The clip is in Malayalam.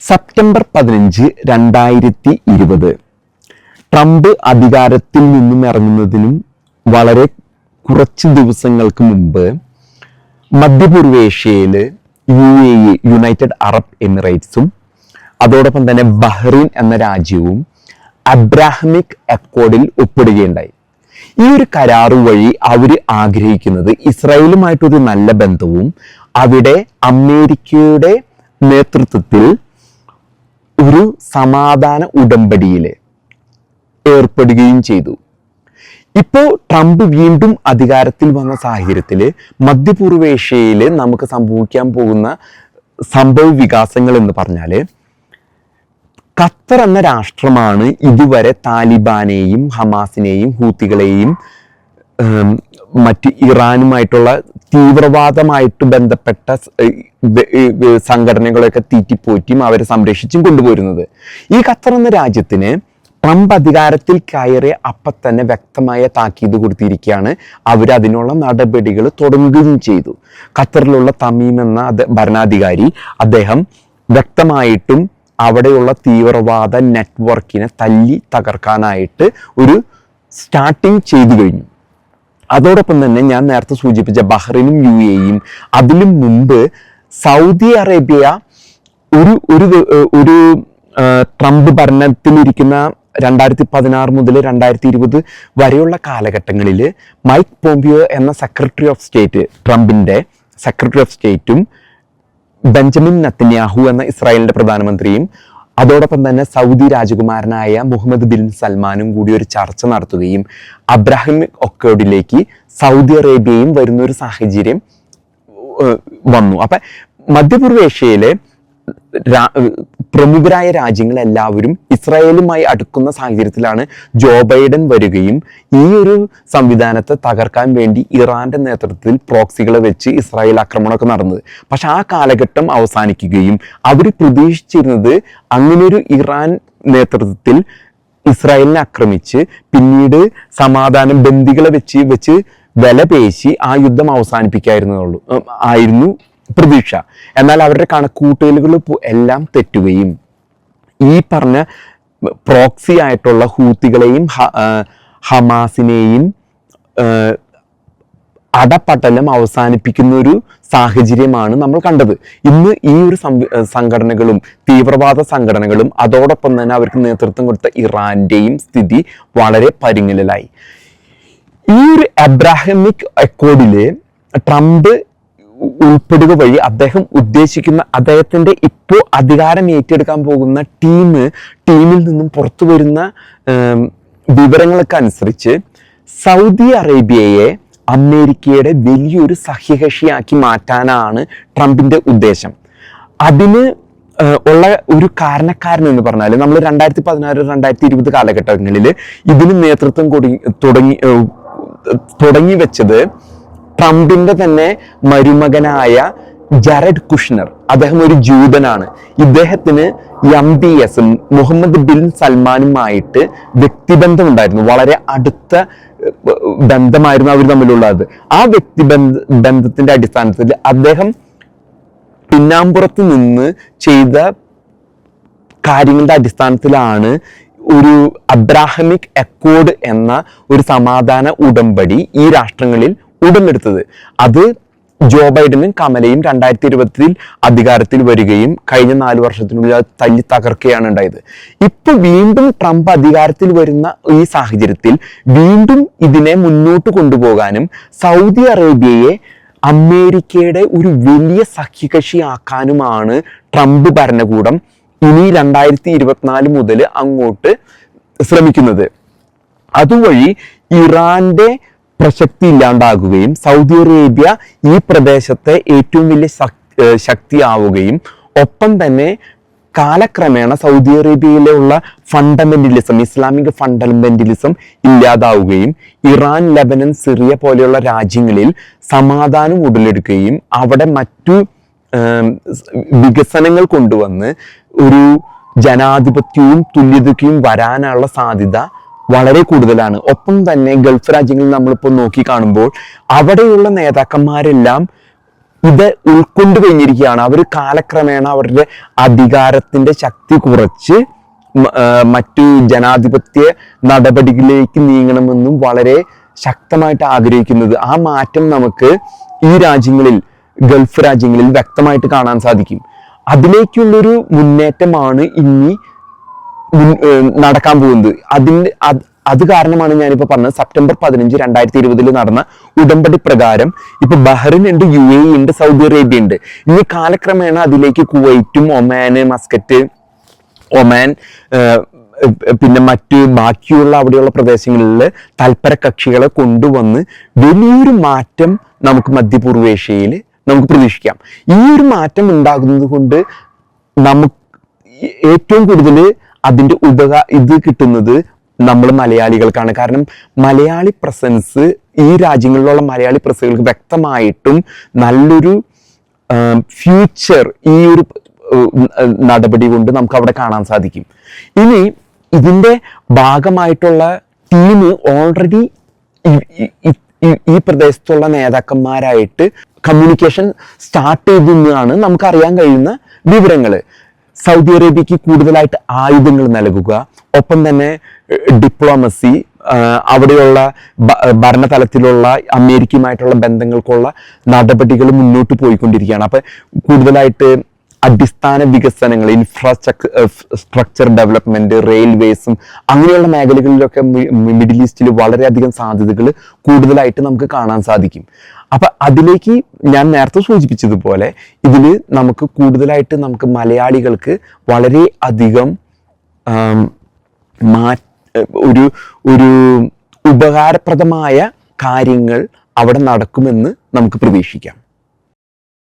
സെപ്റ്റംബർ 15, 2020 ട്രംപ് അധികാരത്തിൽ നിന്നും ഇറങ്ങുന്നതിനും വളരെ കുറച്ച് ദിവസങ്ങൾക്ക് മുമ്പ് മധ്യപൂർവേഷ്യയില് UAE യുണൈറ്റഡ് അറബ് എമിറേറ്റ്സും അതോടൊപ്പം തന്നെ ബഹ്റൈൻ എന്ന രാജ്യവും അബ്രാഹമിക് അക്കോർഡിൽ ഒപ്പിടുകയുണ്ടായി. ഈ ഒരു കരാറ് വഴി അവർ ആഗ്രഹിക്കുന്നത് ഇസ്രായേലുമായിട്ടൊരു നല്ല ബന്ധവും അവിടെ അമേരിക്കയുടെ നേതൃത്വത്തിൽ ഒരു സമാധാന ഉടമ്പടിയിൽ ഏർപ്പെടുകയും ചെയ്തു. ഇപ്പോൾ ട്രംപ് വീണ്ടും അധികാരത്തിൽ വന്ന സാഹചര്യത്തിൽ മധ്യപൂർവേഷ്യയിൽ നമുക്ക് സംഭവിക്കാൻ പോകുന്ന സംഭവ വികാസങ്ങൾ എന്ന് പറഞ്ഞാൽ, ഖത്തർ എന്ന രാഷ്ട്രമാണ് ഇതുവരെ താലിബാനെയും ഹമാസിനെയും ഹൂത്തികളെയും മറ്റ് ഇറാനുമായിട്ടുള്ള തീവ്രവാദമായിട്ട് ബന്ധപ്പെട്ട സംഘടനകളൊക്കെ തീറ്റിപ്പോറ്റിയും അവരെ സംരക്ഷിച്ചും കൊണ്ടുപോരുന്നത്. ഈ ഖത്തർ എന്ന രാജ്യത്തിന് ട്രംപ് അധികാരത്തിൽ കയറിയ അപ്പം തന്നെ വ്യക്തമായ താക്കീത് കൊടുത്തിരിക്കുകയാണ്. അവരതിനുള്ള നടപടികൾ തുടങ്ങുകയും ചെയ്തു. ഖത്തറിലുള്ള തമീം എന്ന ഭരണാധികാരി അദ്ദേഹം വ്യക്തമായിട്ടും അവിടെയുള്ള തീവ്രവാദ നെറ്റ്വർക്കിനെ തല്ലി തകർക്കാനായിട്ട് ഒരു സ്റ്റാർട്ടിങ് ചെയ്തു കഴിഞ്ഞു. അതോടൊപ്പം തന്നെ ഞാൻ നേരത്തെ സൂചിപ്പിച്ച ബഹ്റൈനും UAEയും അതിലും മുമ്പ് സൗദി അറേബ്യ ഒരു ട്രംപ് ഭരണത്തിലിരിക്കുന്ന 2016 മുതൽ 2020 വരെയുള്ള കാലഘട്ടങ്ങളിൽ മൈക്ക് പോംപിയോ എന്ന സെക്രട്ടറി ഓഫ് സ്റ്റേറ്റ്, ട്രംപിന്റെ സെക്രട്ടറി ഓഫ് സ്റ്റേറ്റും ബെഞ്ചമിൻ നെതന്യാഹു എന്ന ഇസ്രായേലിന്റെ പ്രധാനമന്ത്രിയും അതോടൊപ്പം തന്നെ സൗദി രാജകുമാരനായ മുഹമ്മദ് ബിൻ സൽമാനും കൂടി ഒരു ചർച്ച നടത്തുകയും അബ്രാഹമിക് അക്കോർഡിലേക്ക് സൗദി അറേബ്യയും വരുന്ന ഒരു സാഹചര്യം വന്നു. അപ്പൊ മധ്യപൂർവേഷ്യയിലെ പ്രമുഖരായ രാജ്യങ്ങളെല്ലാവരും ഇസ്രായേലുമായി അടുക്കുന്ന സാഹചര്യത്തിലാണ് ജോ ബൈഡൻ വരികയും ഈ ഒരു സംവിധാനത്തെ തകർക്കാൻ വേണ്ടി ഇറാന്റെ നേതൃത്വത്തിൽ പ്രോക്സികളെ വെച്ച് ഇസ്രായേൽ ആക്രമണമൊക്കെ നടന്നത്. പക്ഷെ ആ കാലഘട്ടം അവസാനിക്കുകയും അവർ പ്രതീക്ഷിച്ചിരുന്നത് അങ്ങനെയൊരു ഇറാൻ നേതൃത്വത്തിൽ ഇസ്രായേലിനെ ആക്രമിച്ച് പിന്നീട് സമാധാനം ബന്ദികളെ വെച്ച് വില പേശി ആ യുദ്ധം ആയിരുന്നു പ്രതീക്ഷ. എന്നാൽ അവരുടെ കണക്കൂട്ടലുകൾ എല്ലാം തെറ്റുകയും ഈ പറഞ്ഞ പ്രോക്സി ആയിട്ടുള്ള ഹൂത്തികളെയും ഹമാസിനെയും അടപട്ടലം അവസാനിപ്പിക്കുന്ന ഒരു സാഹചര്യമാണ് നമ്മൾ കണ്ടത്. ഇന്ന് ഈ ഒരു സംഘടനകളും തീവ്രവാദ സംഘടനകളും അതോടൊപ്പം തന്നെ അവർക്ക് നേതൃത്വം കൊടുത്ത ഇറാന്റെയും സ്ഥിതി വളരെ പരിങ്ങലിലായി. ഈ ഒരു അബ്രാഹമിക് അക്കോർഡില് ട്രംപ് ഉൾപ്പെടുക വഴി അദ്ദേഹം ഉദ്ദേശിക്കുന്ന അദ്ദേഹത്തിന്റെ ഇപ്പോൾ അധികാരം ഏറ്റെടുക്കാൻ പോകുന്ന ടീമിൽ നിന്നും പുറത്തു വരുന്ന വിവരങ്ങളൊക്കെ അനുസരിച്ച് സൗദി അറേബ്യയെ അമേരിക്കയുടെ വലിയൊരു സഖ്യകക്ഷിയാക്കി മാറ്റാനാണ് ട്രംപിന്റെ ഉദ്ദേശം. അതിന് ഉള്ള ഒരു കാരണക്കാരൻ എന്ന് പറഞ്ഞാൽ, നമ്മൾ 2016-2020 കാലഘട്ടങ്ങളിൽ ഇതിന് നേതൃത്വം തുടങ്ങി വെച്ചത് ട്രംപിന്റെ തന്നെ മരുമകനായ ജാരഡ് കുഷ്നർ. അദ്ദേഹം ഒരു ജൂതനാണ്. ഇദ്ദേഹത്തിന് MBS മുഹമ്മദ് ബിൻ സൽമാനുമായിട്ട് വ്യക്തിബന്ധം ഉണ്ടായിരുന്നു. വളരെ അടുത്ത ബന്ധമായിരുന്നു അവർ തമ്മിലുള്ളത്. ആ ബന്ധത്തിന്റെ അടിസ്ഥാനത്തിൽ അദ്ദേഹം പിന്നാമ്പുറത്ത് നിന്ന് ചെയ്ത കാര്യങ്ങളുടെ അടിസ്ഥാനത്തിലാണ് ഒരു അബ്രാഹമിക് അക്കോർഡ് എന്ന ഒരു സമാധാന ഉടമ്പടി ഈ രാഷ്ട്രങ്ങളിൽ ഉടലെടുത്തത്. അത് ജോ ബൈഡനും കമലയും 2020 അധികാരത്തിൽ വരികയും കഴിഞ്ഞ 4 വർഷത്തിനുള്ളിൽ അത് തല്ലി തകർക്കുകയാണ് ഉണ്ടായത്. ഇപ്പൊ വീണ്ടും ട്രംപ് അധികാരത്തിൽ വരുന്ന ഈ സാഹചര്യത്തിൽ വീണ്ടും ഇതിനെ മുന്നോട്ട് കൊണ്ടുപോകാനും സൗദി അറേബ്യയെ അമേരിക്കയുടെ ഒരു വലിയ സഖ്യകക്ഷിയാക്കാനുമാണ് ട്രംപ് ഭരണകൂടം ഇനി 2024 മുതൽ അങ്ങോട്ട് ശ്രമിക്കുന്നത്. അതുവഴി ഇറാന്റെ പ്രസക്തി ഇല്ലാണ്ടാകുകയും സൗദി അറേബ്യ ഈ പ്രദേശത്തെ ഏറ്റവും വലിയ ശക്തിയാവുകയും ഒപ്പം തന്നെ കാലക്രമേണ സൗദി അറേബ്യയിലുള്ള ഇസ്ലാമിക ഫണ്ടമെന്റലിസം ഇല്ലാതാവുകയും ഇറാൻ, ലെബനൻ, സിറിയ പോലെയുള്ള രാജ്യങ്ങളിൽ സമാധാനം ഉടലെടുക്കുകയും അവിടെ മറ്റു വികസനങ്ങൾ കൊണ്ടുവന്ന് ഒരു ജനാധിപത്യവും തുല്യതയ്ക്കും വരാനുള്ള സാധ്യത വളരെ കൂടുതലാണ്. ഒപ്പം തന്നെ ഗൾഫ് രാജ്യങ്ങളിൽ നമ്മളിപ്പോൾ നോക്കി കാണുമ്പോൾ അവിടെയുള്ള നേതാക്കന്മാരെല്ലാം ഇത് ഉൾക്കൊണ്ടു കഴിഞ്ഞിരിക്കുകയാണ്. അവർ കാലക്രമേണ അവരുടെ അധികാരത്തിന്റെ ശക്തി കുറച്ച് മറ്റു ജനാധിപത്യ നടപടികളിലേക്ക് നീങ്ങണമെന്നും വളരെ ശക്തമായിട്ട് ആഗ്രഹിക്കുന്നത്. ആ മാറ്റം നമുക്ക് ഈ രാജ്യങ്ങളിൽ, ഗൾഫ് രാജ്യങ്ങളിൽ വ്യക്തമായിട്ട് കാണാൻ സാധിക്കും. അതിലേക്കുള്ളൊരു മുന്നേറ്റമാണ് ഇനി നടക്കാൻ പോകുന്നത്. അത് കാരണമാണ് ഞാനിപ്പോ പറഞ്ഞത് സെപ്റ്റംബർ 15, 2020 നടന്ന ഉടമ്പടി പ്രകാരം ഇപ്പൊ ബഹ്റിൻ ഉണ്ട്, UAE ഉണ്ട്, സൗദി അറേബ്യ ഉണ്ട്. ഇനി കാലക്രമേണ അതിലേക്ക് കുവൈറ്റും ഒമാന്, മസ്കറ്റ്, ഒമാൻ, പിന്നെ മറ്റു ബാക്കിയുള്ള അവിടെയുള്ള പ്രദേശങ്ങളിൽ തൽപര കക്ഷികളെ കൊണ്ടുവന്ന് വലിയൊരു മാറ്റം നമുക്ക് മധ്യപൂർവേഷ്യയിൽ നമുക്ക് പ്രതീക്ഷിക്കാം. ഈ ഒരു മാറ്റം ഉണ്ടാകുന്നത് കൊണ്ട് നമുക്ക് ഏറ്റവും കൂടുതൽ അതിന്റെ ഇത് കിട്ടുന്നത് നമ്മൾ മലയാളികൾക്കാണ്. കാരണം മലയാളി പ്രസൻസ്, ഈ രാജ്യങ്ങളിലുള്ള മലയാളി പ്രസകൾക്ക് വ്യക്തമായിട്ടും നല്ലൊരു ഫ്യൂച്ചർ ഈ ഒരു നടപടി കൊണ്ട് നമുക്ക് അവിടെ കാണാൻ സാധിക്കും. ഇനി ഇതിന്റെ ഭാഗമായിട്ടുള്ള ടീം ഓൾറെഡി ഈ പ്രദേശത്തുള്ള നേതാക്കന്മാരായിട്ട് കമ്മ്യൂണിക്കേഷൻ സ്റ്റാർട്ട് ചെയ്തെന്നാണ് നമുക്കറിയാൻ കഴിയുന്ന വിവരങ്ങൾ. സൗദി അറേബ്യക്ക് കൂടുതലായിട്ട് ആയുധങ്ങൾ നൽകുക, ഒപ്പം തന്നെ ഡിപ്ലോമസി, അവിടെയുള്ള ഭരണതലത്തിലുള്ള അമേരിക്കയുമായിട്ടുള്ള ബന്ധങ്ങൾക്കുള്ള നടപടികൾ മുന്നോട്ട് പോയിക്കൊണ്ടിരിക്കുകയാണ്. അപ്പൊ കൂടുതലായിട്ട് അടിസ്ഥാന വികസനങ്ങൾ, സ്ട്രക്ചർ ഡെവലപ്മെന്റ്, റെയിൽവേസും അങ്ങനെയുള്ള മേഖലകളിലൊക്കെ മിഡിൽ ഈസ്റ്റിൽ വളരെയധികം സാധ്യതകൾ കൂടുതലായിട്ട് നമുക്ക് കാണാൻ സാധിക്കും. അപ്പൊ അതിലേക്ക് ഞാൻ നേരത്തെ സൂചിപ്പിച്ചതുപോലെ ഇതിൽ നമുക്ക് കൂടുതലായിട്ട് നമുക്ക് മലയാളികൾക്ക് വളരെ അധികം ഒരു ഉപകാരപ്രദമായ കാര്യങ്ങൾ അവിടെ നടക്കുമെന്ന് നമുക്ക് പ്രതീക്ഷിക്കാം.